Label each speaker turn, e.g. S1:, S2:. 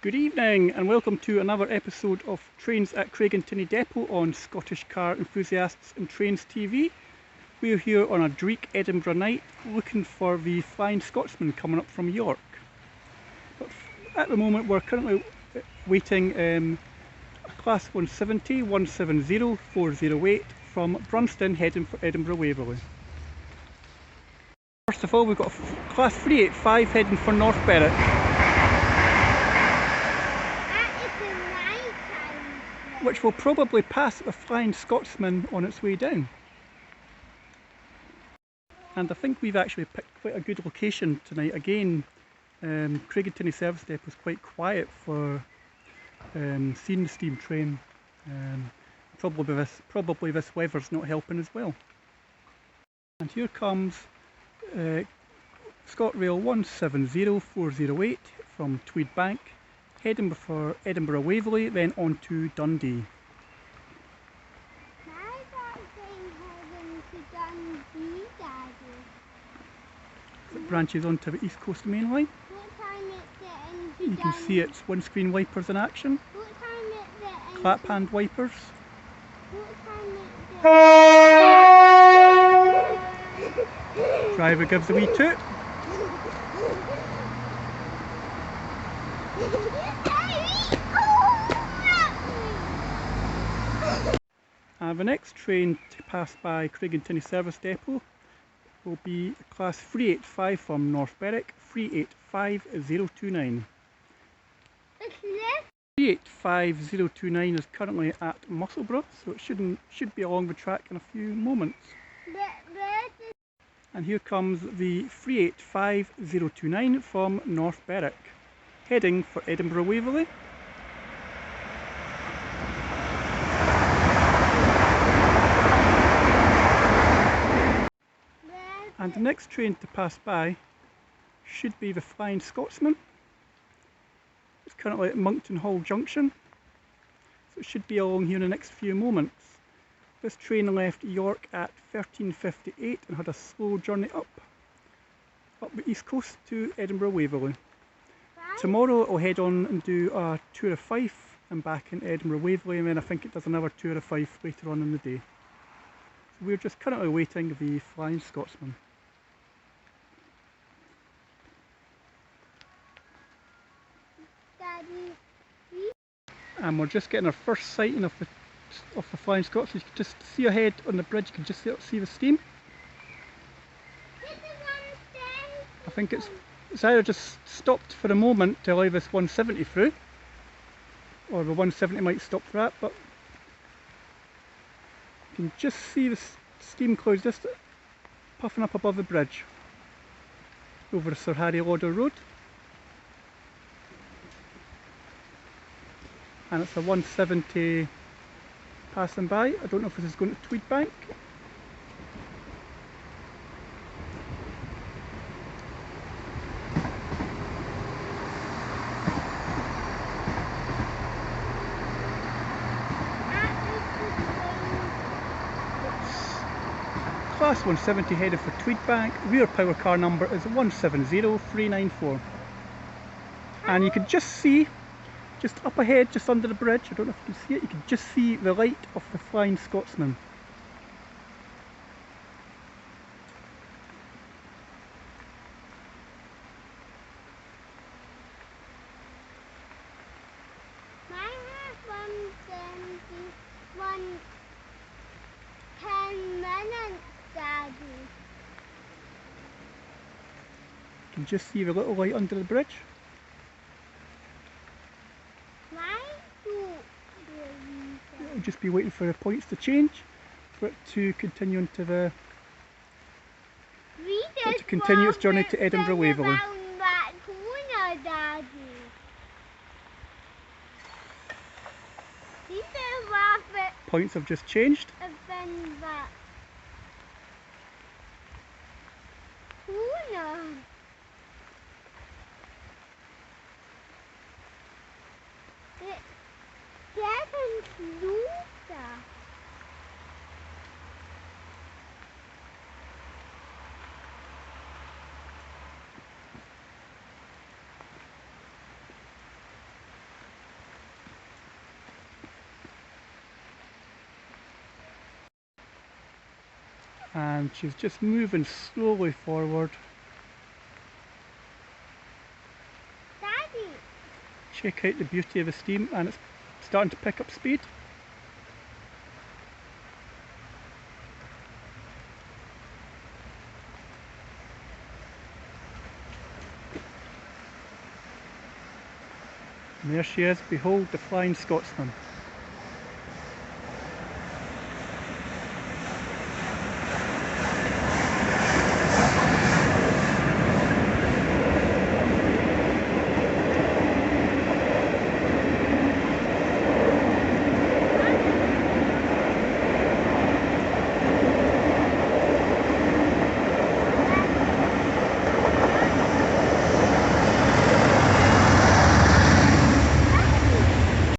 S1: Good evening and welcome to another episode of Trains at Craigintinny Depot on Scottish Car Enthusiasts and Trains TV. We're here on a Dreek Edinburgh night looking for the Flying Scotsman coming up from York. But at the moment we're currently waiting a Class 170 170 408 from Brunston heading for Edinburgh Waverley. First of all, we've got a Class 385 heading for North Berwick. Which will probably pass the Flying Scotsman on its way down. And I think we've actually picked quite a good location tonight. Again, Craigintinny Service Depot is quite quiet for seeing the steam train. Probably this weather's not helping as well. And here comes Scotrail 170 408 from Tweedbank, heading for Edinburgh Waverley, then on to Dundee. It branches onto the East Coast Main Line. You can see its windscreen wipers in action, clap hand wipers. Driver gives a wee toot. The next train to pass by Craigintinny Service Depot will be Class 385 from North Berwick, 385029. 385029 is currently at Musselburgh, so it should be along the track in a few moments. And here comes the 385029 from North Berwick, heading for Edinburgh Waverley. And the next train to pass by should be the Flying Scotsman. It's currently at Monkton Hall Junction, so it should be along here in the next few moments. This train left York at 13:58 and had a slow journey up the east coast to Edinburgh Waverley. Tomorrow it will head on and do a tour of Fife and back in Edinburgh Waverley, and then I think it does another tour of Fife later on in the day. So we're just currently waiting the Flying Scotsman. And we're just getting our first sighting of the Flying Scotsman. You can just see ahead on the bridge, you can just see the steam. I think it's either just stopped for a moment to allow this 170 through, or the 170 might stop for that, but you can just see the steam clouds just puffing up above the bridge over Sir Harry Lauder Road. And it's a 170 passing by. I don't know if this is going to Tweedbank. Class 170 headed for Tweedbank. Rear power car number is 170394. And you can just see, just up ahead, just under the bridge, I don't know if you can see it, you can just see the light of the Flying Scotsman.
S2: Mine has 171 10 minutes, Daddy.
S1: You can just see the little light under the bridge. It'll just be waiting for the points to change for it to continue into the its journey to Edinburgh Waverley. Points have just changed. and she's just moving slowly forward.
S2: Daddy.
S1: Check out the beauty of the steam, and it's starting to pick up speed. And there she is, behold the Flying Scotsman.